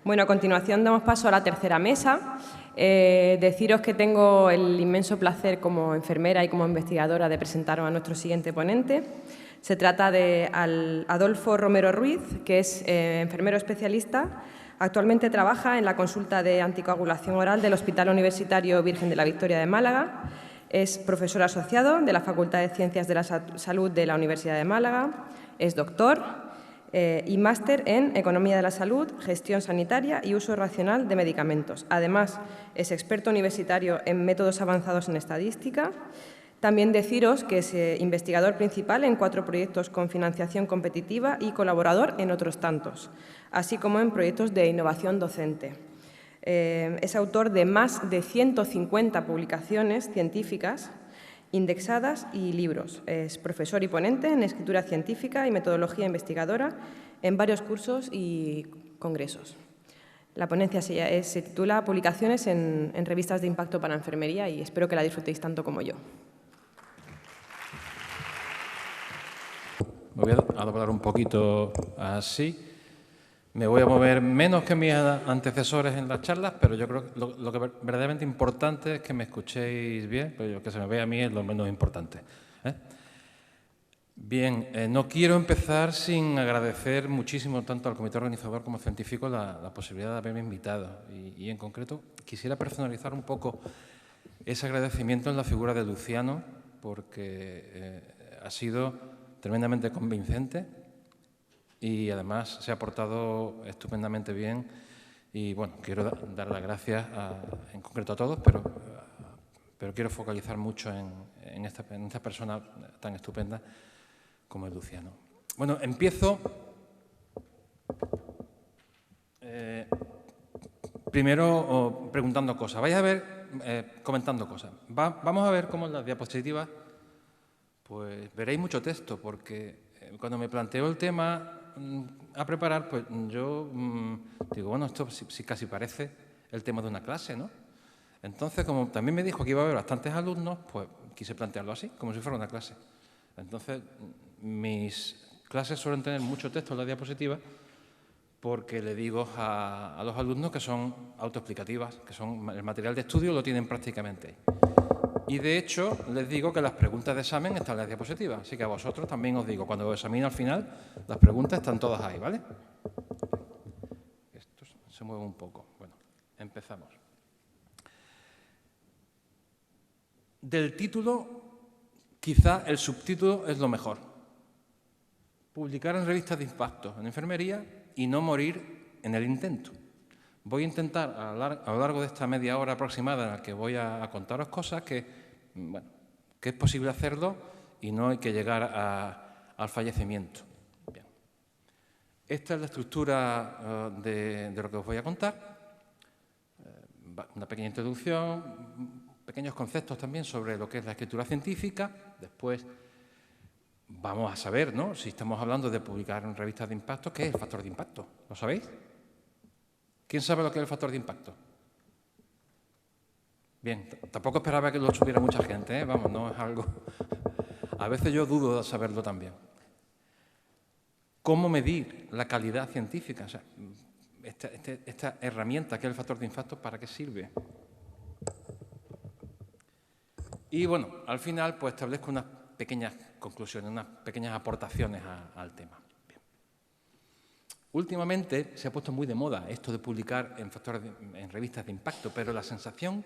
Bueno, a continuación damos paso a la tercera mesa. Deciros que tengo el inmenso placer como enfermera y como investigadora de presentaros a nuestro siguiente ponente. Se trata de Adolfo Romero Ruiz, que es enfermero especialista. Actualmente trabaja en la consulta de anticoagulación oral del Hospital Universitario Virgen de la Victoria de Málaga. Es profesor asociado de la Facultad de Ciencias de la Salud de la Universidad de Málaga. Es doctor y máster en Economía de la Salud, Gestión Sanitaria y Uso Racional de Medicamentos. Además, es experto universitario en métodos avanzados en estadística. También deciros que es investigador principal en 4 proyectos con financiación competitiva y colaborador en otros tantos, así como en proyectos de innovación docente. Es autor de más de 150 publicaciones científicas indexadas y libros. Es profesor y ponente en escritura científica y metodología investigadora en varios cursos y congresos. La ponencia se titula Publicaciones en revistas de impacto para enfermería y espero que la disfrutéis tanto como yo. Me voy a doblar un poquito así. Me voy a mover menos que mis antecesores en las charlas, pero yo creo que lo que verdaderamente importante es que me escuchéis bien, pero que se me vea a mí es lo menos importante. Bien, no quiero empezar sin agradecer muchísimo tanto al comité organizador como científico la posibilidad de haberme invitado. Y en concreto quisiera personalizar un poco ese agradecimiento en la figura de Luciano, porque ha sido tremendamente convincente y además se ha portado estupendamente bien. Y bueno, quiero dar las gracias en concreto a todos, pero quiero focalizar mucho en esta persona tan estupenda como es Luciano. Bueno, empiezo primero preguntando cosas. Vais a ver, comentando cosas. Vamos a ver cómo en las diapositivas pues veréis mucho texto, porque cuando me planteo el tema a preparar, pues yo digo, bueno, esto sí casi parece el tema de una clase, ¿no? Entonces, como también me dijo que iba a haber bastantes alumnos, pues quise plantearlo así, como si fuera una clase. Entonces, mis clases suelen tener mucho texto en la diapositiva porque le digo a los alumnos que son autoexplicativas, que son el material de estudio lo tienen prácticamente ahí. Y de hecho, les digo que las preguntas de examen están en la diapositiva, así que a vosotros también os digo, cuando os examino al final, las preguntas están todas ahí, ¿vale? Esto se mueve un poco. Bueno, empezamos. Del título, quizá el subtítulo es lo mejor. Publicar en revistas de impacto en enfermería y no morir en el intento. Voy a intentar, a lo largo de esta media hora aproximada en la que voy a contaros cosas, que es posible hacerlo y no hay que llegar al fallecimiento. Bien. Esta es la estructura de lo que os voy a contar. Una pequeña introducción, pequeños conceptos también sobre lo que es la escritura científica. Después vamos a saber, ¿no?, si estamos hablando de publicar en revistas de impacto, ¿qué es el factor de impacto? ¿Lo sabéis? ¿Quién sabe lo que es el factor de impacto? Bien, tampoco esperaba que lo supiera mucha gente, ¿eh? Vamos, no es algo... A veces yo dudo de saberlo también. ¿Cómo medir la calidad científica? O sea, esta herramienta que es el factor de impacto, ¿para qué sirve? Y bueno, al final pues establezco unas pequeñas conclusiones, unas pequeñas aportaciones al tema. Bien. Últimamente se ha puesto muy de moda esto de publicar en revistas de impacto, pero la sensación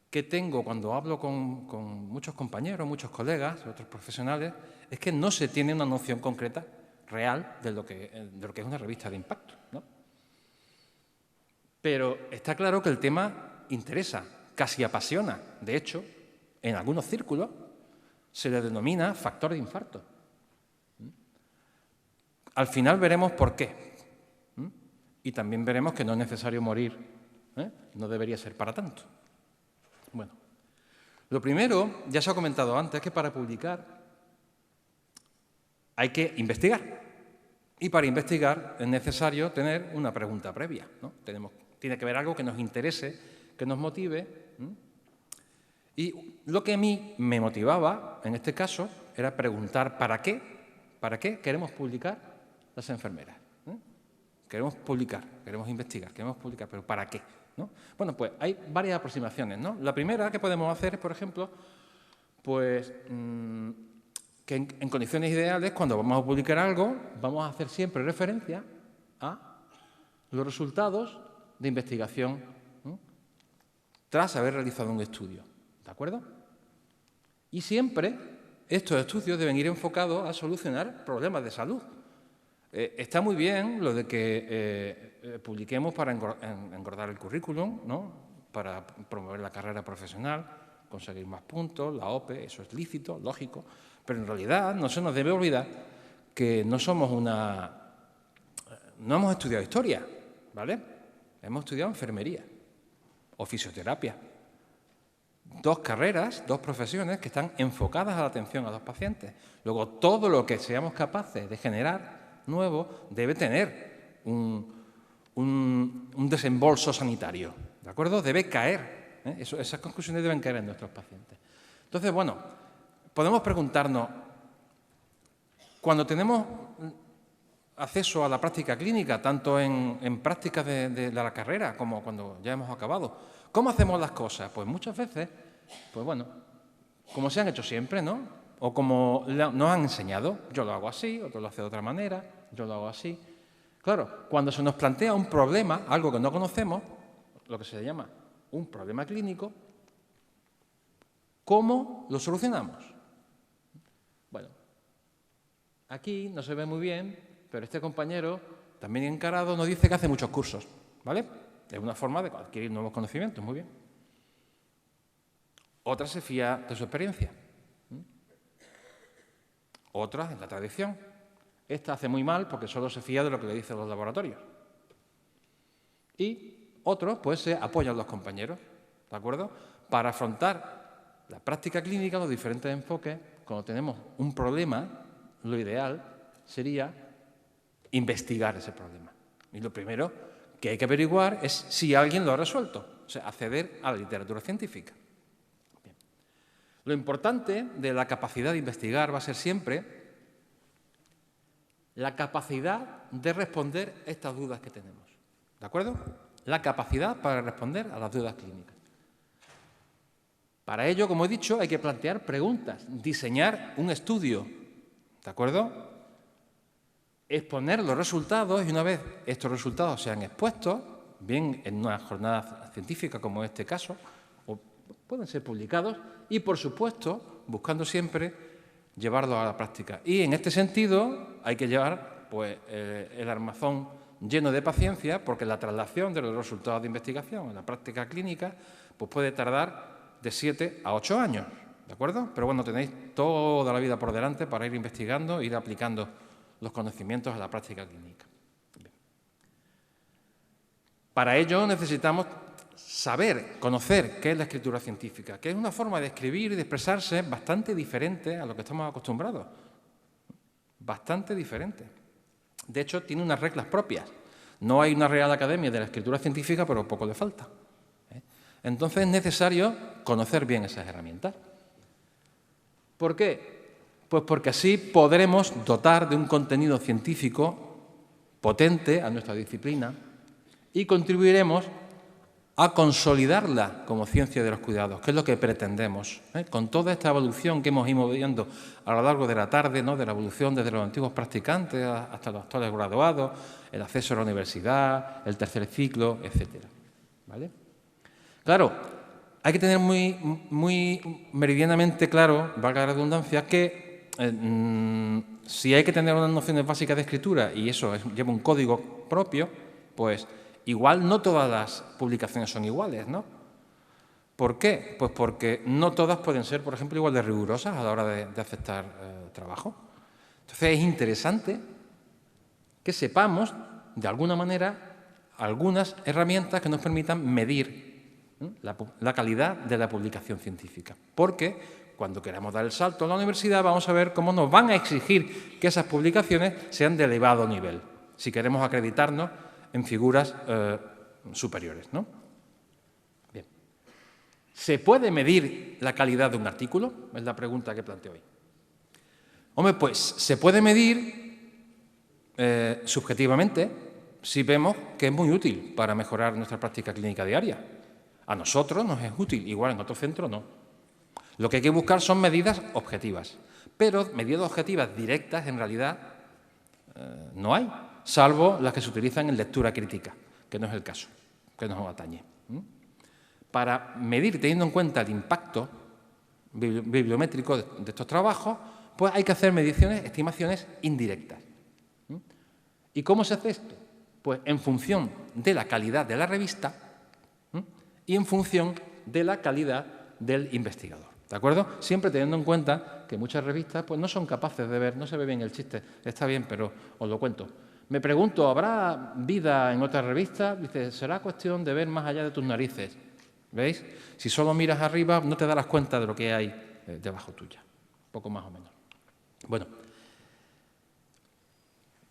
que tengo cuando hablo con muchos compañeros, muchos colegas, otros profesionales, es que no se tiene una noción concreta, real, de lo que es una revista de impacto, ¿no? Pero está claro que el tema interesa, casi apasiona. De hecho, en algunos círculos se le denomina factor de infarto. Al final veremos por qué. Y también veremos que no es necesario morir, no debería ser para tanto. Bueno, lo primero, ya se ha comentado antes, que para publicar hay que investigar. Y para investigar es necesario tener una pregunta previa, ¿no? Tiene que haber algo que nos interese, que nos motive. Y lo que a mí me motivaba, en este caso, era preguntar ¿para qué queremos publicar las enfermeras? queremos publicar, queremos investigar, queremos publicar, pero ¿para qué? ¿No? Bueno, pues hay varias aproximaciones, ¿no? La primera que podemos hacer es, por ejemplo, pues que en condiciones ideales, cuando vamos a publicar algo, vamos a hacer siempre referencia a los resultados de investigación, ¿no?, tras haber realizado un estudio, ¿de acuerdo? Y siempre estos estudios deben ir enfocados a solucionar problemas de salud. Está muy bien lo de que publiquemos para engordar el currículum, ¿no?, para promover la carrera profesional, conseguir más puntos, la OPE, eso es lícito, lógico, pero en realidad no se nos debe olvidar que no hemos estudiado historia, ¿vale? Hemos estudiado enfermería o fisioterapia. Dos carreras, dos profesiones que están enfocadas a la atención a los pacientes. Luego, todo lo que seamos capaces de generar nuevo debe tener un desembolso sanitario, ¿de acuerdo? Debe caer, esas conclusiones deben caer en nuestros pacientes. Entonces, bueno, podemos preguntarnos, cuando tenemos acceso a la práctica clínica, tanto en prácticas de la carrera como cuando ya hemos acabado, ¿cómo hacemos las cosas? Pues muchas veces, pues bueno, como se han hecho siempre, ¿no? O como nos han enseñado. Yo lo hago así, otro lo hace de otra manera, yo lo hago así. Claro, cuando se nos plantea un problema, algo que no conocemos, lo que se llama un problema clínico, ¿cómo lo solucionamos? Bueno, aquí no se ve muy bien, pero este compañero, también encarado, nos dice que hace muchos cursos, ¿vale? Es una forma de adquirir nuevos conocimientos, muy bien. Otra se fía de su experiencia. Otra en la tradición. Esta hace muy mal porque solo se fía de lo que le dicen los laboratorios. Y otros, pues, se apoyan los compañeros, ¿de acuerdo? Para afrontar la práctica clínica, los diferentes enfoques, cuando tenemos un problema, lo ideal sería investigar ese problema. Y lo primero que hay que averiguar es si alguien lo ha resuelto, o sea, acceder a la literatura científica. Bien. Lo importante de la capacidad de investigar va a ser siempre la capacidad de responder a estas dudas que tenemos, ¿de acuerdo? La capacidad para responder a las dudas clínicas. Para ello, como he dicho, hay que plantear preguntas, diseñar un estudio, ¿de acuerdo? Exponer los resultados y una vez estos resultados sean expuestos, bien en una jornada científica como en este caso, o pueden ser publicados y, por supuesto, buscando siempre llevarlos a la práctica. Y en este sentido hay que llevar, pues, el armazón lleno de paciencia, porque la traslación de los resultados de investigación en la práctica clínica pues puede tardar de 7 a 8 años, ¿de acuerdo? Pero bueno, tenéis toda la vida por delante para ir investigando, ir aplicando los conocimientos a la práctica clínica. Bien. Para ello necesitamos saber, conocer qué es la escritura científica, que es una forma de escribir y de expresarse bastante diferente a lo que estamos acostumbrados. Bastante diferente. De hecho, tiene unas reglas propias. No hay una Real Academia de la Escritura Científica, pero poco le falta. Entonces es necesario conocer bien esas herramientas. ¿Por qué? Pues porque así podremos dotar de un contenido científico potente a nuestra disciplina y contribuiremos a consolidarla como ciencia de los cuidados, que es lo que pretendemos. Con toda esta evolución que hemos ido viendo a lo largo de la tarde, ¿no?, de la evolución desde los antiguos practicantes hasta los actuales graduados, el acceso a la universidad, el tercer ciclo, etcétera. ¿Vale? Claro, hay que tener muy meridianamente claro, valga la redundancia, que si hay que tener unas nociones básicas de escritura y eso lleva un código propio, pues igual no todas las publicaciones son iguales, ¿no? ¿Por qué? Pues porque no todas pueden ser, por ejemplo, igual de rigurosas a la hora de aceptar trabajo. Entonces es interesante que sepamos, de alguna manera, algunas herramientas que nos permitan medir la calidad de la publicación científica. Porque cuando queramos dar el salto a la universidad vamos a ver cómo nos van a exigir que esas publicaciones sean de elevado nivel, si queremos acreditarnos en figuras superiores, ¿no? Bien. ¿Se puede medir la calidad de un artículo? Es la pregunta que planteo hoy. Hombre, pues se puede medir subjetivamente, sí vemos que es muy útil para mejorar nuestra práctica clínica diaria. A nosotros nos es útil, igual en otro centro no. Lo que hay que buscar son medidas objetivas, pero medidas objetivas directas en realidad no hay, salvo las que se utilizan en lectura crítica, que no es el caso, que nos atañe. Para medir, teniendo en cuenta el impacto bibliométrico de estos trabajos, pues hay que hacer mediciones, estimaciones indirectas. ¿Y cómo se hace esto? Pues en función de la calidad de la revista y en función de la calidad del investigador. ¿De acuerdo? Siempre teniendo en cuenta que muchas revistas pues, no son capaces de ver, no se ve bien el chiste, está bien, pero os lo cuento. Me pregunto, ¿habrá vida en otras revistas? Dice, será cuestión de ver más allá de tus narices. ¿Veis? Si solo miras arriba, no te darás cuenta de lo que hay debajo tuya. Poco más o menos. Bueno,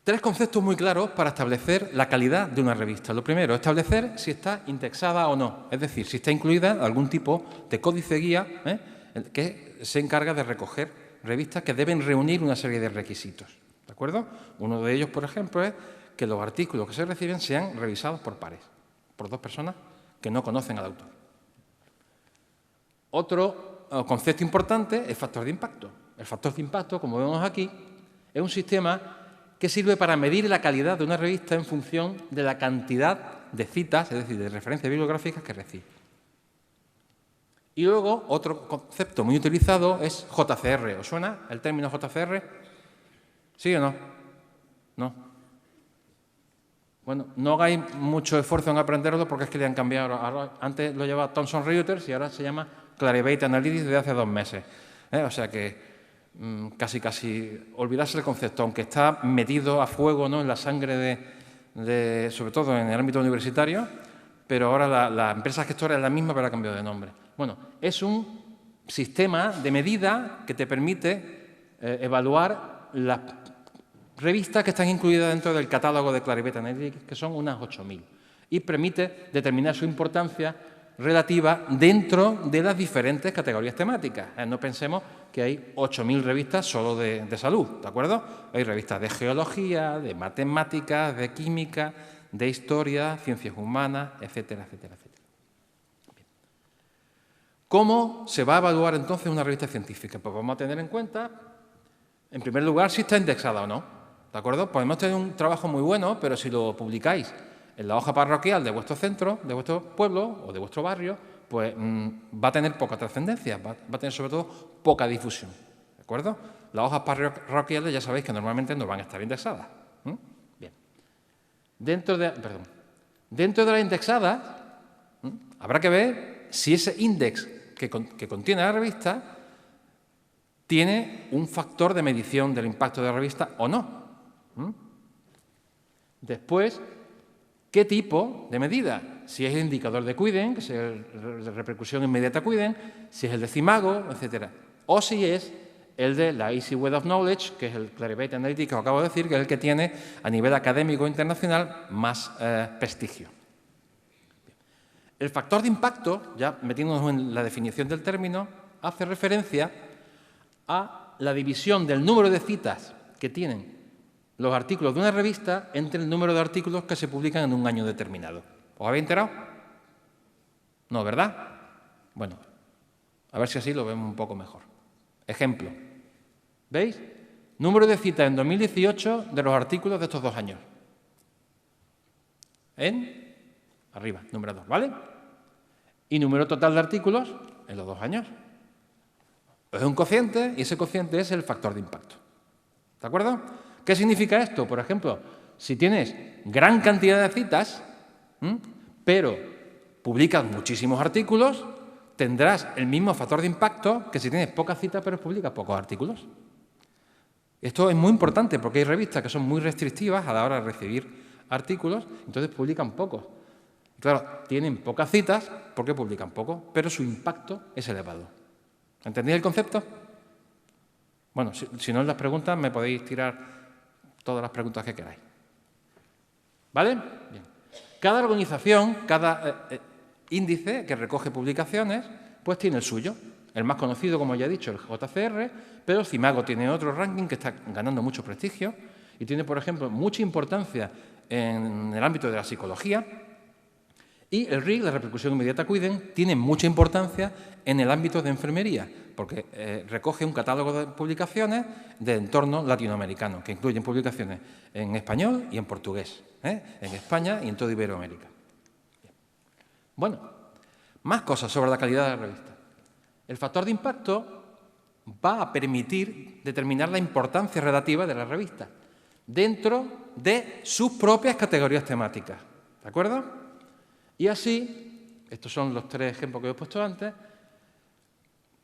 3 conceptos muy claros para establecer la calidad de una revista. Lo primero, establecer si está indexada o no, es decir, si está incluida algún tipo de códice guía que se encarga de recoger revistas que deben reunir una serie de requisitos. ¿De acuerdo? Uno de ellos, por ejemplo, es que los artículos que se reciben sean revisados por pares, por 2 personas que no conocen al autor. Otro concepto importante es factor de impacto. El factor de impacto, como vemos aquí, es un sistema que sirve para medir la calidad de una revista en función de la cantidad de citas, es decir, de referencias bibliográficas que recibe. Y luego, otro concepto muy utilizado es JCR. ¿Os suena el término JCR? ¿Sí o no? No. Bueno, no hagáis mucho esfuerzo en aprenderlo porque es que le han cambiado. Antes lo llevaba Thomson Reuters y ahora se llama Clarivate Analytics desde hace 2 meses. O sea que casi olvidarse el concepto, aunque está metido a fuego, ¿no?, en la sangre sobre todo en el ámbito universitario, pero ahora la empresa gestora es la misma, pero ha cambiado de nombre. Bueno, es un sistema de medida que te permite evaluar las revistas que están incluidas dentro del catálogo de Clarivate Analytics, que son unas 8.000, y permite determinar su importancia relativa dentro de las diferentes categorías temáticas. No pensemos que hay 8.000 revistas solo de salud, ¿de acuerdo? Hay revistas de geología, de matemáticas, de química, de historia, ciencias humanas, etcétera, etcétera, etcétera. Bien. ¿Cómo se va a evaluar entonces una revista científica? Pues vamos a tener en cuenta, en primer lugar, si está indexada o no, ¿de acuerdo? Podemos tener un trabajo muy bueno, pero si lo publicáis en la hoja parroquial de vuestro centro, de vuestro pueblo o de vuestro barrio, pues va a tener poca trascendencia, va a tener sobre todo poca difusión, ¿de acuerdo? Las hojas parroquiales ya sabéis que normalmente no van a estar indexadas. Bien. Dentro de las indexadas habrá que ver si ese índice que contiene la revista tiene un factor de medición del impacto de la revista o no. Después, ¿qué tipo de medida? Si es el indicador de Quiden, que es el de repercusión inmediata Quiden, si es el de CIMAGO, etcétera. O si es el de la Easy Web of Knowledge, que es el Clarivate Analytics que os acabo de decir, que es el que tiene a nivel académico internacional más prestigio. El factor de impacto, ya metiéndonos en la definición del término, hace referencia a la división del número de citas que tienen los artículos de una revista entre el número de artículos que se publican en un año determinado. ¿Os habéis enterado? No, ¿verdad? Bueno, a ver si así lo vemos un poco mejor. Ejemplo. ¿Veis? Número de citas en 2018 de los artículos de estos 2 años. Arriba, numerador, ¿vale? Y número total de artículos en los 2 años. Es un cociente y ese cociente es el factor de impacto. ¿De acuerdo? ¿Qué significa esto? Por ejemplo, si tienes gran cantidad de citas, pero publicas muchísimos artículos, tendrás el mismo factor de impacto que si tienes pocas citas pero publicas pocos artículos. Esto es muy importante porque hay revistas que son muy restrictivas a la hora de recibir artículos, entonces publican pocos. Claro, tienen pocas citas porque publican poco, pero su impacto es elevado. ¿Entendéis el concepto? Bueno, si no en las preguntas me podéis tirar todas las preguntas que queráis. ¿Vale? Bien. Cada organización, cada índice que recoge publicaciones, pues tiene el suyo. El más conocido, como ya he dicho, el JCR, pero CIMAGO tiene otro ranking que está ganando mucho prestigio y tiene, por ejemplo, mucha importancia en el ámbito de la psicología. Y el RIC, la repercusión inmediata Cuiden, tiene mucha importancia en el ámbito de enfermería, porque recoge un catálogo de publicaciones de entorno latinoamericano, que incluyen publicaciones en español y en portugués, en España y en toda Iberoamérica. Bueno, más cosas sobre la calidad de la revista. El factor de impacto va a permitir determinar la importancia relativa de la revista dentro de sus propias categorías temáticas, ¿de acuerdo? Y así, estos son los 3 ejemplos que he puesto antes,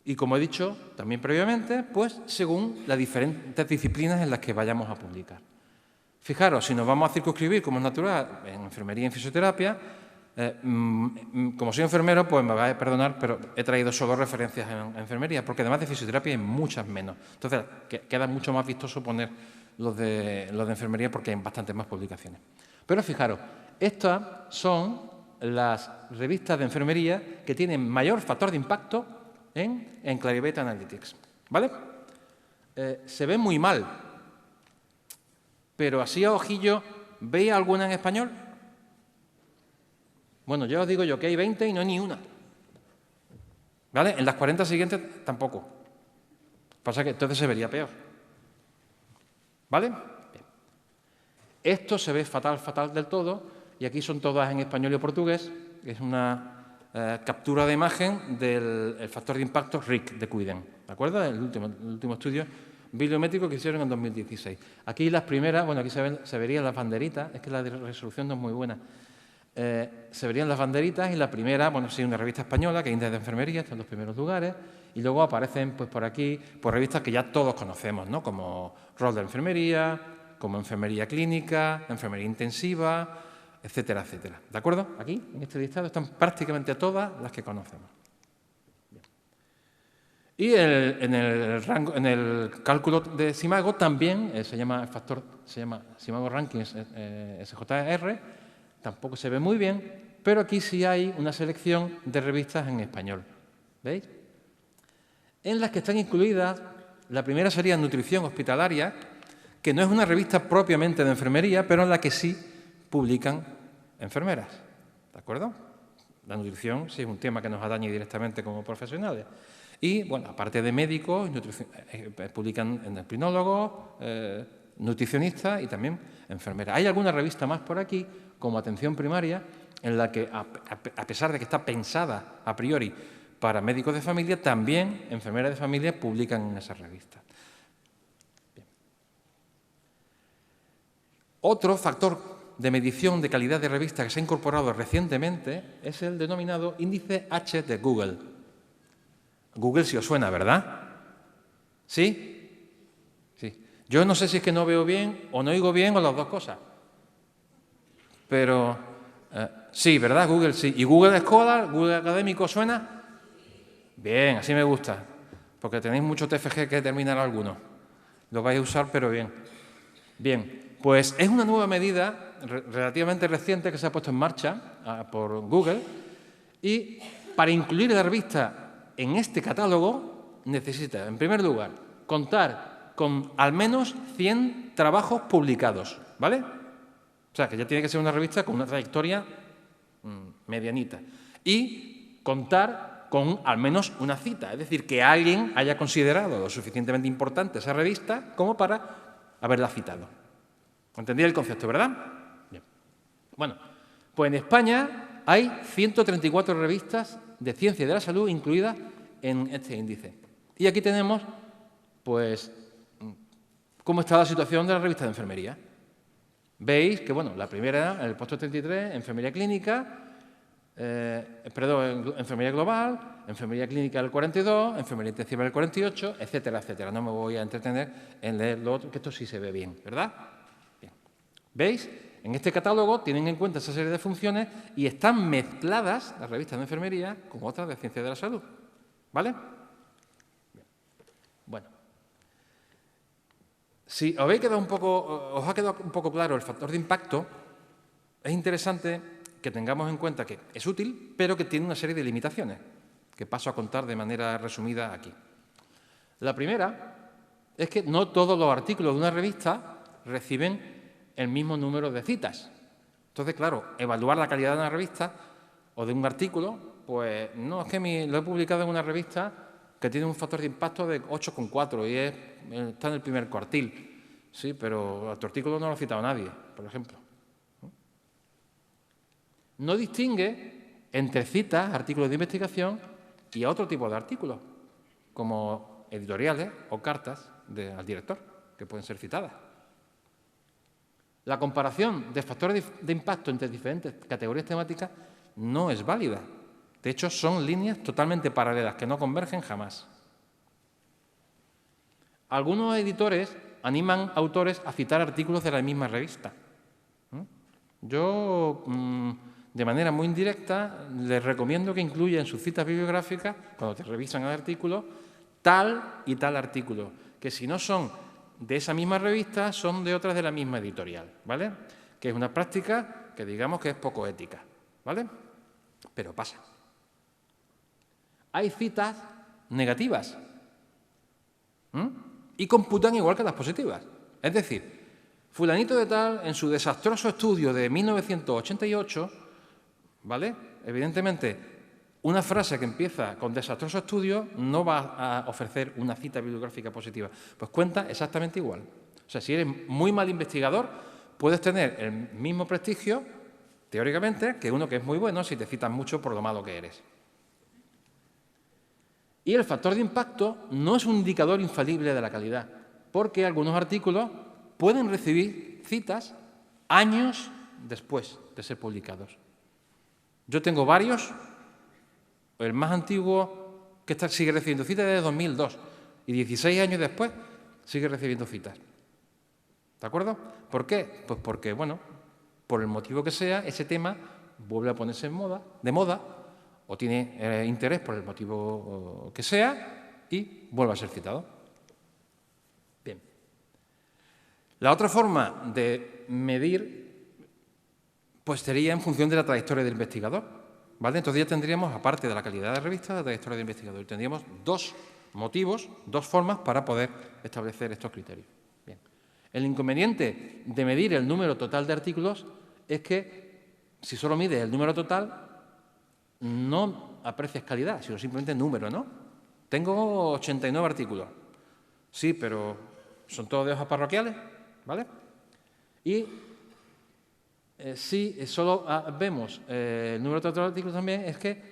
y como he dicho también previamente, pues según las diferentes disciplinas en las que vayamos a publicar. Fijaros, si nos vamos a circunscribir, como es natural, en enfermería y en fisioterapia, como soy enfermero, pues me vais a perdonar, pero he traído solo referencias en enfermería, porque además de fisioterapia hay muchas menos. Entonces, queda mucho más vistoso poner los de enfermería porque hay bastantes más publicaciones. Pero fijaros, estas son las revistas de enfermería que tienen mayor factor de impacto en Clarivate Analytics, ¿vale? Se ve muy mal, pero así a ojillo, ¿veis alguna en español? Bueno, ya os digo yo que hay 20 y no hay ni una, ¿vale? En las 40 siguientes tampoco. Pasa que entonces se vería peor, ¿vale? Bien. Esto se ve fatal, fatal del todo, y aquí son todas en español y portugués, es una captura de imagen del factor de impacto RIC de Cuiden, ¿de acuerdo? El último estudio bibliométrico que hicieron en 2016. Aquí las primeras, bueno, aquí se verían las banderitas, es que la resolución no es muy buena. Se verían las banderitas y la primera, bueno, sí, una revista española, que es Índice de Enfermería, está en los primeros lugares, y luego aparecen, pues por aquí, pues revistas que ya todos conocemos, ¿no? Como Rol de Enfermería, como Enfermería Clínica, Enfermería Intensiva, etcétera, etcétera. ¿De acuerdo? Aquí, en este listado, están prácticamente todas las que conocemos. Bien. Y en el cálculo de Simago también se llama Simago Rankings SJR, tampoco se ve muy bien, pero aquí sí hay una selección de revistas en español. ¿Veis? En las que están incluidas, la primera sería Nutrición Hospitalaria, que no es una revista propiamente de enfermería, pero en la que sí publican enfermeras, ¿de acuerdo? La nutrición sí es un tema que nos atañe directamente como profesionales. Y, bueno, aparte de médicos, publican endocrinólogos, nutricionistas y también enfermeras. Hay alguna revista más por aquí, como Atención Primaria, en la que, a pesar de que está pensada a priori para médicos de familia, también enfermeras de familia publican en esa revista. Bien. Otro factor de medición de calidad de revista que se ha incorporado recientemente es el denominado índice H de Google. Google sí os suena, ¿verdad? ¿Sí? Sí. Yo no sé si es que no veo bien o no oigo bien o las dos cosas. Pero sí, ¿verdad? Google sí. ¿Y Google Scholar, Google Académico suena? Bien, así me gusta. Porque tenéis mucho TFG que terminar algunos. Lo vais a usar, pero bien. Bien, pues es una nueva medida relativamente reciente que se ha puesto en marcha por Google y para incluir la revista en este catálogo necesita, en primer lugar, contar con al menos 100 trabajos publicados, ¿vale? O sea, que ya tiene que ser una revista con una trayectoria medianita. Y contar con al menos una cita, es decir, que alguien haya considerado lo suficientemente importante esa revista como para haberla citado. ¿Entendí el concepto, verdad? Bien. Bueno, pues en España hay 134 revistas de ciencia y de la salud incluidas en este índice. Y aquí tenemos, pues, cómo está la situación de la revista de enfermería. Veis que, bueno, la primera, en el puesto 33, enfermería clínica, enfermería global, enfermería clínica del 42, enfermería intensiva del 48, etcétera, etcétera. No me voy a entretener en leer lo otro, que esto sí se ve bien, ¿verdad? Bien. ¿Veis? En este catálogo tienen en cuenta esa serie de funciones y están mezcladas las revistas de enfermería con otras de ciencia de la salud. ¿Vale? Bien. Bueno. Si os ha quedado un poco claro el factor de impacto, es interesante que tengamos en cuenta que es útil, pero que tiene una serie de limitaciones, que paso a contar de manera resumida aquí. La primera es que no todos los artículos de una revista reciben el mismo número de citas. Entonces, claro, evaluar la calidad de una revista o de un artículo, pues no, es que lo he publicado en una revista que tiene un factor de impacto de 8,4 y está en el primer cuartil. Sí, pero a tu artículo no lo ha citado nadie, por ejemplo. No distingue entre citas, artículos de investigación y otro tipo de artículos, como editoriales o cartas al director, que pueden ser citadas. La comparación de factores de impacto entre diferentes categorías temáticas no es válida. De hecho, son líneas totalmente paralelas, que no convergen jamás. Algunos editores animan a autores a citar artículos de la misma revista. Yo, de manera muy indirecta, les recomiendo que incluyan en sus citas bibliográficas, cuando te revisan el artículo, tal y tal artículo, que si no son de esa misma revista, son de otras de la misma editorial, ¿vale? Que es una práctica que digamos que es poco ética, ¿vale? Pero pasa. Hay citas negativas y computan igual que las positivas. Es decir, fulanito de tal, en su desastroso estudio de 1988, ¿vale? Evidentemente, una frase que empieza con desastroso estudio no va a ofrecer una cita bibliográfica positiva. Pues cuenta exactamente igual. O sea, si eres muy mal investigador, puedes tener el mismo prestigio, teóricamente, que uno que es muy bueno si te citas mucho por lo malo que eres. Y el factor de impacto no es un indicador infalible de la calidad, porque algunos artículos pueden recibir citas años después de ser publicados. Yo tengo varios. El más antiguo que sigue recibiendo citas es de 2002 y 16 años después sigue recibiendo citas. ¿De acuerdo? ¿Por qué? Pues porque, bueno, por el motivo que sea, ese tema vuelve a ponerse de moda, o tiene interés por el motivo que sea y vuelve a ser citado. Bien. La otra forma de medir pues sería en función de la trayectoria del investigador. ¿Vale? Entonces ya tendríamos, aparte de la calidad de la revista, la trayectoria del investigador. Tendríamos dos motivos, dos formas para poder establecer estos criterios. Bien. El inconveniente de medir el número total de artículos es que si solo mides el número total, no aprecias calidad, sino simplemente número, ¿no? Tengo 89 artículos. Sí, pero son todos de hojas parroquiales, ¿vale? Y si solo vemos el número total de artículos también, es que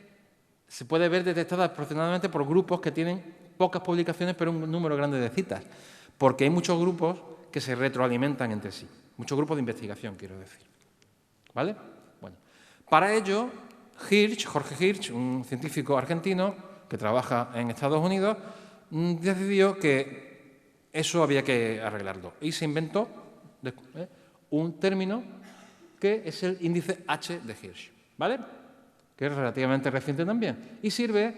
se puede ver detectada aproximadamente por grupos que tienen pocas publicaciones pero un número grande de citas, porque hay muchos grupos que se retroalimentan entre sí, muchos grupos de investigación, quiero decir. ¿Vale? Bueno, para ello, Jorge Hirsch, un científico argentino que trabaja en Estados Unidos, decidió que eso había que arreglarlo y se inventó un término que es el índice H de Hirsch, ¿vale? Que es relativamente reciente también y sirve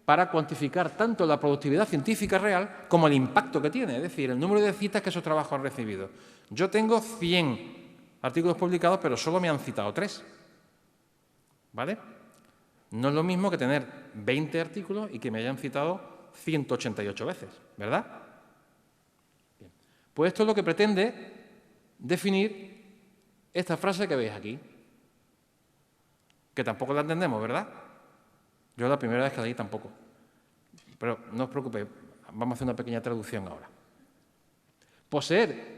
para cuantificar tanto la productividad científica real como el impacto que tiene, es decir, el número de citas que esos trabajos han recibido. Yo tengo 100 artículos publicados, pero solo me han citado 3, ¿vale? No es lo mismo que tener 20 artículos y que me hayan citado 188 veces, ¿verdad? Bien. Pues esto es lo que pretende definir esta frase que veis aquí, que tampoco la entendemos, ¿verdad? Yo la primera vez que la leí tampoco. Pero no os preocupéis, vamos a hacer una pequeña traducción ahora. Poseer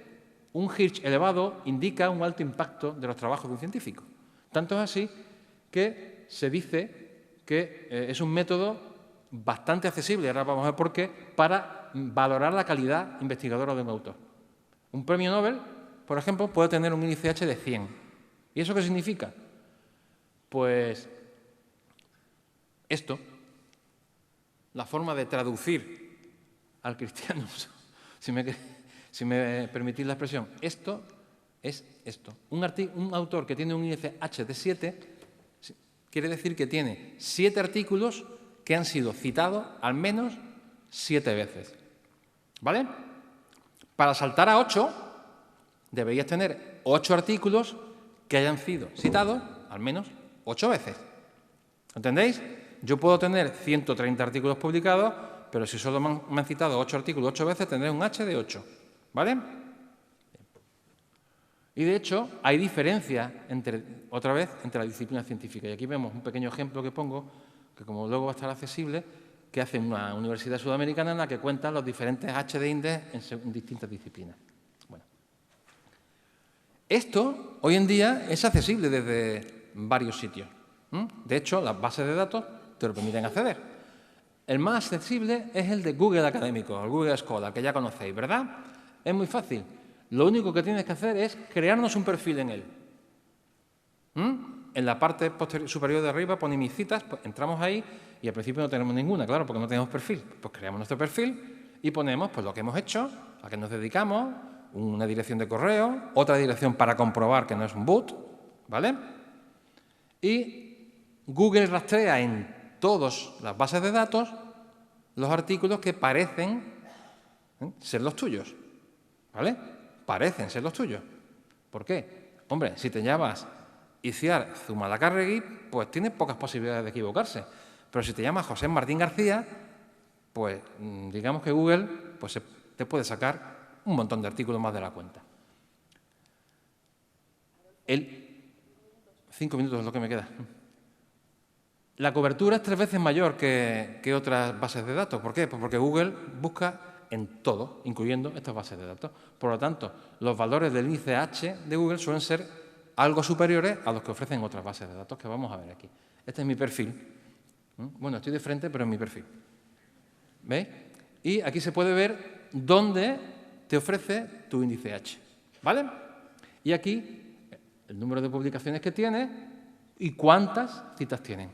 un Hirsch elevado indica un alto impacto de los trabajos de un científico. Tanto es así que se dice que es un método bastante accesible, ahora vamos a ver por qué, para valorar la calidad investigadora de un autor. Un premio Nobel, por ejemplo, puede tener un índice H de 100. ¿Y eso qué significa? Pues esto, la forma de traducir al cristiano, si me permitís la expresión, esto es esto. Un autor que tiene un índice H de 7 quiere decir que tiene 7 artículos que han sido citados al menos 7 veces. ¿Vale? Para saltar a 8, deberías tener 8 artículos que hayan sido citados al menos 8 veces. ¿Entendéis? Yo puedo tener 130 artículos publicados, pero si solo me han citado 8 artículos 8 veces, tendré un H de 8. ¿Vale? Y, de hecho, hay diferencias, otra vez, entre las disciplinas científicas. Y aquí vemos un pequeño ejemplo que pongo, que como luego va a estar accesible, que hace una universidad sudamericana en la que cuentan los diferentes HD-Index en distintas disciplinas. Bueno. Esto, hoy en día, es accesible desde varios sitios. De hecho, las bases de datos te lo permiten acceder. El más accesible es el de Google Académico, el Google Scholar, que ya conocéis, ¿verdad? Es muy fácil. Lo único que tienes que hacer es crearnos un perfil en él. En la parte superior de arriba pone mis citas, pues entramos ahí y al principio no tenemos ninguna, claro, porque no tenemos perfil. Pues creamos nuestro perfil y ponemos pues, lo que hemos hecho, a qué nos dedicamos, una dirección de correo, otra dirección para comprobar que no es un boot, ¿vale? Y Google rastrea en todas las bases de datos los artículos que parecen ser los tuyos, ¿vale? Parecen ser los tuyos. ¿Por qué? Hombre, si te llamas Itziar Zumalacárregui, pues tienes pocas posibilidades de equivocarse. Pero si te llamas José Martín García, pues digamos que Google pues, te puede sacar un montón de artículos más de la cuenta. 5 minutos es lo que me queda. La cobertura es 3 veces mayor que otras bases de datos. ¿Por qué? Pues porque Google busca en todo, incluyendo estas bases de datos. Por lo tanto, los valores del índice H de Google suelen ser algo superiores a los que ofrecen otras bases de datos que vamos a ver aquí. Este es mi perfil. Bueno, estoy de frente, pero es mi perfil. ¿Veis? Y aquí se puede ver dónde te ofrece tu índice H. ¿Vale? Y aquí el número de publicaciones que tiene y cuántas citas tienen.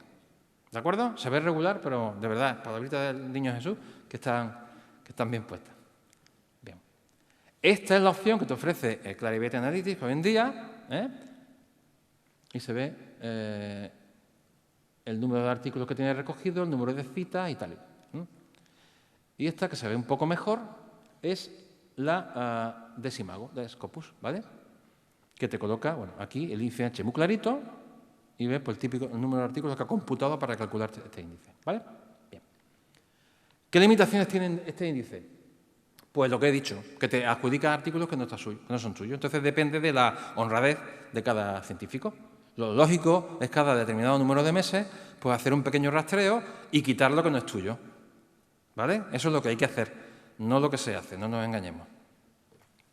¿De acuerdo? Se ve regular, pero de verdad, palabritas del Niño Jesús que están bien puestas. Bien. Esta es la opción que te ofrece el Clarivate Analytics hoy en día, y se ve el número de artículos que tiene recogido, el número de citas y tal. Y esta, que se ve un poco mejor, es la de Simago, de Scopus, ¿vale? Que te coloca, bueno, aquí el índice H muy clarito y ves pues, el número de artículos que ha computado para calcular este índice, ¿vale? Bien. ¿Qué limitaciones tiene este índice? Pues lo que he dicho, que te adjudica artículos que no son tuyos. Entonces depende de la honradez de cada científico. Lo lógico es cada determinado número de meses pues hacer un pequeño rastreo y quitar lo que no es tuyo. ¿Vale? Eso es lo que hay que hacer, no lo que se hace, no nos engañemos.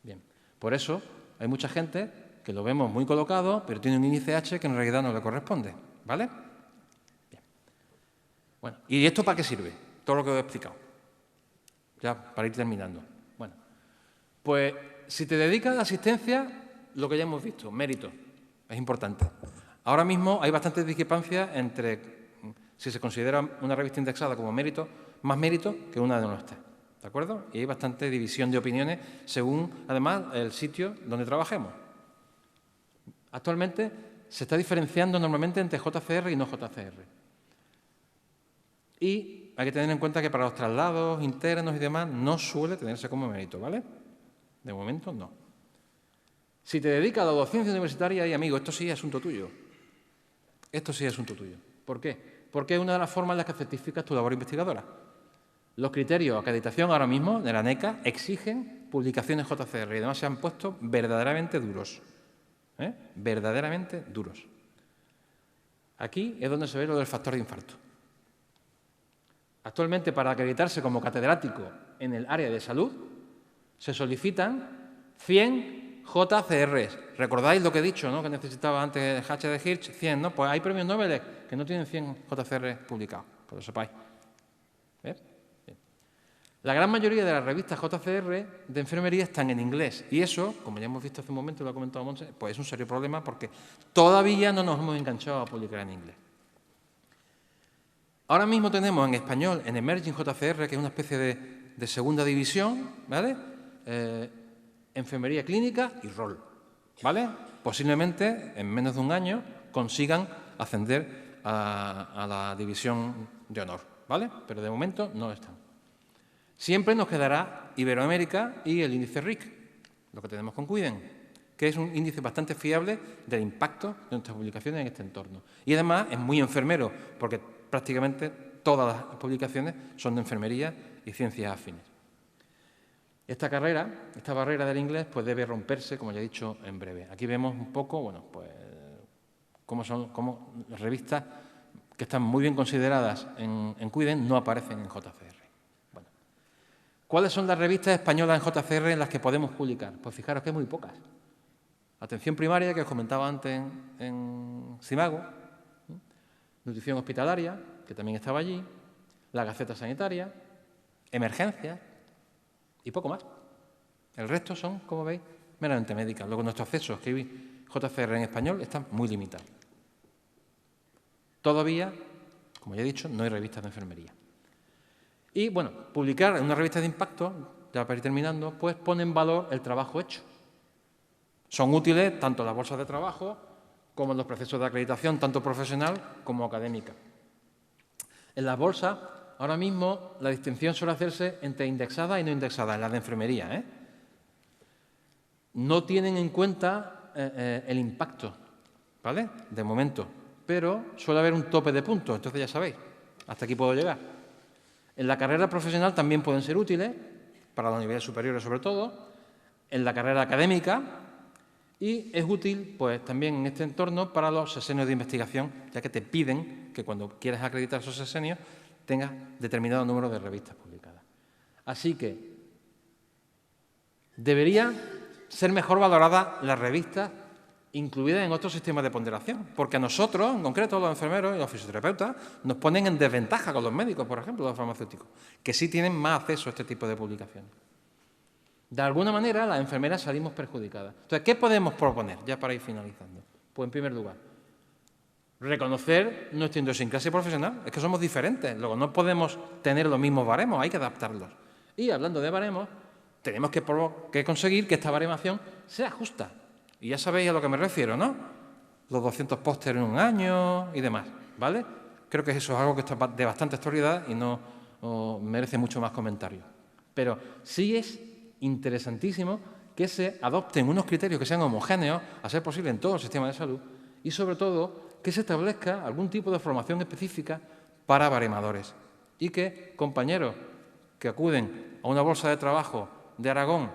Bien. Por eso hay mucha gente que lo vemos muy colocado, pero tiene un índice H que en realidad no le corresponde. ¿Vale? Bien. Bueno, ¿y esto para qué sirve? Todo lo que os he explicado. Ya, para ir terminando. Bueno, pues si te dedicas a la asistencia, lo que ya hemos visto, mérito, es importante. Ahora mismo hay bastantes discrepancias entre si se considera una revista indexada como mérito, más mérito que una de no esté. ¿De acuerdo? Y hay bastante división de opiniones según, además, el sitio donde trabajemos. Actualmente se está diferenciando normalmente entre JCR y no JCR. Y hay que tener en cuenta que para los traslados internos y demás no suele tenerse como mérito, ¿vale? De momento no. Si te dedicas a la docencia universitaria, y amigo, esto sí es asunto tuyo. Esto sí es asunto tuyo. ¿Por qué? Porque es una de las formas en las que certificas tu labor investigadora. Los criterios de acreditación ahora mismo de la NECA exigen publicaciones JCR y además se han puesto verdaderamente duros. Verdaderamente duros. Aquí es donde se ve lo del factor de infarto. Actualmente, para acreditarse como catedrático en el área de salud, se solicitan 100 JCRs. ¿Recordáis lo que he dicho, ¿no? Que necesitaba antes H. de Hirsch? 100, ¿no? Pues hay premios Nobel que no tienen 100 JCRs publicados, que lo sepáis. ¿Ves? Bien. La gran mayoría de las revistas JCR de enfermería están en inglés. Y eso, como ya hemos visto hace un momento y lo ha comentado Montse, pues es un serio problema porque todavía no nos hemos enganchado a publicar en inglés. Ahora mismo tenemos en español, en Emerging JCR, que es una especie de segunda división, ¿vale? Enfermería clínica y rol, ¿vale? Posiblemente, en menos de un año, consigan ascender a la división de honor, ¿vale? Pero de momento no están. Siempre nos quedará Iberoamérica y el índice RIC, lo que tenemos con Cuiden, que es un índice bastante fiable del impacto de nuestras publicaciones en este entorno. Y además es muy enfermero, porque prácticamente todas las publicaciones son de enfermería y ciencias afines. Esta barrera del inglés, pues debe romperse, como ya he dicho, en breve. Aquí vemos un poco, bueno, pues cómo las revistas que están muy bien consideradas en Cuiden no aparecen en JCR. Bueno, ¿cuáles son las revistas españolas en JCR en las que podemos publicar? Pues fijaros que hay muy pocas. Atención primaria, que os comentaba antes en Cimago, nutrición hospitalaria, que también estaba allí, la Gaceta Sanitaria, emergencias y poco más. El resto son, como veis, meramente médicas. Luego nuestro acceso a escribir JCR en español está muy limitado. Todavía, como ya he dicho, no hay revistas de enfermería. Y, bueno, publicar en una revista de impacto, ya para ir terminando, pues pone en valor el trabajo hecho. Son útiles tanto en las bolsas de trabajo como en los procesos de acreditación, tanto profesional como académica. En las bolsas, ahora mismo, la distinción suele hacerse entre indexadas y no indexadas, en las de enfermería, No tienen en cuenta el impacto, ¿vale?, de momento, pero suele haber un tope de puntos, entonces ya sabéis, hasta aquí puedo llegar. En la carrera profesional también pueden ser útiles, para los niveles superiores sobre todo, en la carrera académica, y es útil, pues, también en este entorno para los sesenios de investigación, ya que te piden que cuando quieras acreditar esos sesenios tengas determinado número de revistas publicadas. Así que debería ser mejor valorada las revistas incluidas en otros sistemas de ponderación, porque a nosotros, en concreto los enfermeros y los fisioterapeutas, nos ponen en desventaja con los médicos, por ejemplo, los farmacéuticos, que sí tienen más acceso a este tipo de publicaciones. De alguna manera, las enfermeras salimos perjudicadas. Entonces, ¿qué podemos proponer, ya para ir finalizando? Pues, en primer lugar, reconocer nuestra idiosincrasia profesional. Es que somos diferentes, luego no podemos tener los mismos baremos, hay que adaptarlos. Y, hablando de baremos, tenemos que conseguir que esta baremación sea justa. Y ya sabéis a lo que me refiero, ¿no? Los 200 pósteres en un año y demás, ¿vale? Creo que eso es algo que está de bastante actualidad y no merece mucho más comentario. Pero sí es interesantísimo que se adopten unos criterios que sean homogéneos, a ser posible en todo el sistema de salud, y sobre todo que se establezca algún tipo de formación específica para baremadores y que compañeros que acuden a una bolsa de trabajo de Aragón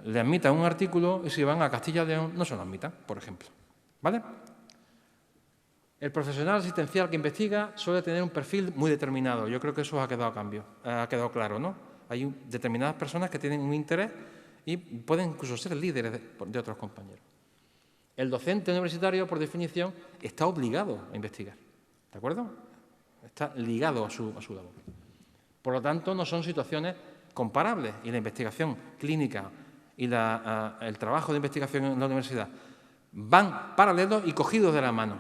le admitan un artículo y si van a Castilla y León no se lo admitan, por ejemplo. ¿Vale? El profesional asistencial que investiga suele tener un perfil muy determinado. Yo creo que eso ha quedado claro, ¿no? Hay determinadas personas que tienen un interés y pueden incluso ser líderes de otros compañeros. El docente universitario, por definición, está obligado a investigar, ¿de acuerdo? Está ligado a su labor. Por lo tanto, no son situaciones comparables y la investigación clínica y el trabajo de investigación en la universidad van paralelos y cogidos de la mano.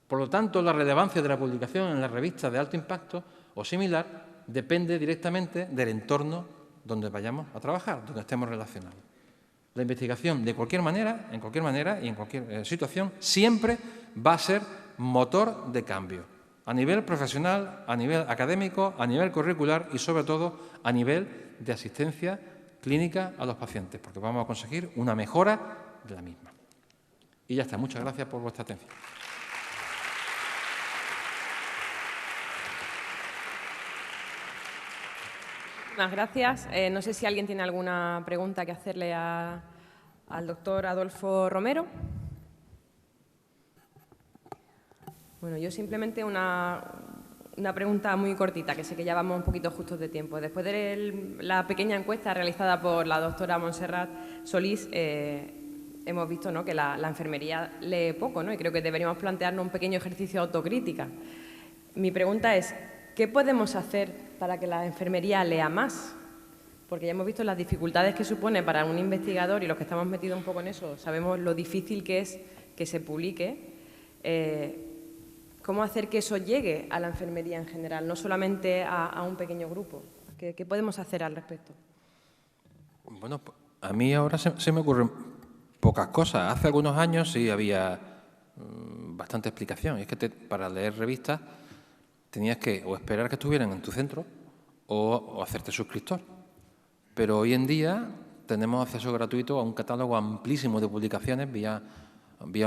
Por lo tanto, la relevancia de la publicación en las revistas de alto impacto o similar depende directamente del entorno donde vayamos a trabajar, donde estemos relacionados. La investigación, de cualquier manera, en cualquier situación, siempre va a ser motor de cambio, a nivel profesional, a nivel académico, a nivel curricular y, sobre todo, a nivel de asistencia clínica a los pacientes, porque vamos a conseguir una mejora de la misma. Y ya está. Muchas gracias por vuestra atención. Muchas gracias. No sé si alguien tiene alguna pregunta que hacerle al doctor Adolfo Romero. Bueno, yo simplemente una pregunta muy cortita, que sé que ya vamos un poquito justos de tiempo. Después de la pequeña encuesta realizada por la doctora Montserrat Solís, hemos visto, ¿no?, que la enfermería lee poco, ¿no?, y creo que deberíamos plantearnos un pequeño ejercicio de autocrítica. Mi pregunta es, ¿qué podemos hacer para que la enfermería lea más? Porque ya hemos visto las dificultades que supone para un investigador y los que estamos metidos un poco en eso, sabemos lo difícil que es que se publique. ¿Cómo hacer que eso llegue a la enfermería en general, no solamente a un pequeño grupo? ¿Qué podemos hacer al respecto? Bueno, a mí ahora se me ocurren pocas cosas. Hace algunos años sí había bastante explicación. Y es que para leer revistas tenías que o esperar que estuvieran en tu centro o hacerte suscriptor. Pero hoy en día tenemos acceso gratuito a un catálogo amplísimo de publicaciones vía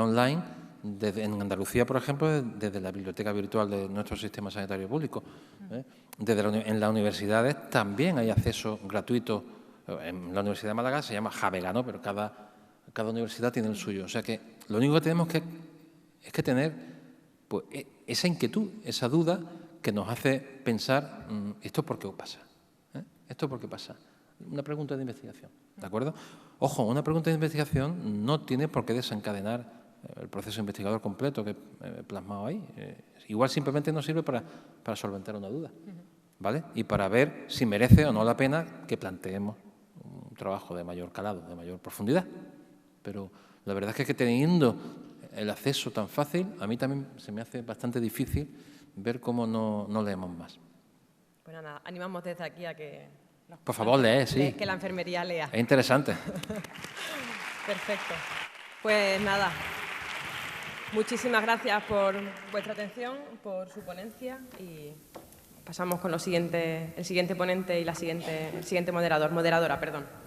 online. En Andalucía, por ejemplo, desde la biblioteca virtual de nuestro sistema sanitario público. en las universidades también hay acceso gratuito. En la Universidad de Málaga se llama Javegano, pero cada universidad tiene el suyo. O sea que lo único que tenemos es que tener pues, esa inquietud, esa duda que nos hace pensar, ¿esto por qué pasa? ¿Esto por qué pasa? Una pregunta de investigación, ¿de acuerdo? Ojo, una pregunta de investigación no tiene por qué desencadenar el proceso investigador completo que he plasmado ahí. Igual simplemente nos sirve para solventar una duda, ¿vale? Y para ver si merece o no la pena que planteemos un trabajo de mayor calado, de mayor profundidad. Pero la verdad es que teniendo el acceso tan fácil, a mí también se me hace bastante difícil ver cómo no leemos más. Bueno, nada, animamos desde aquí a que... Por favor, lee, sí. Que la enfermería lea. Es interesante. Perfecto. Pues nada, muchísimas gracias por vuestra atención, por su ponencia y pasamos con el siguiente ponente y el siguiente moderadora, perdón.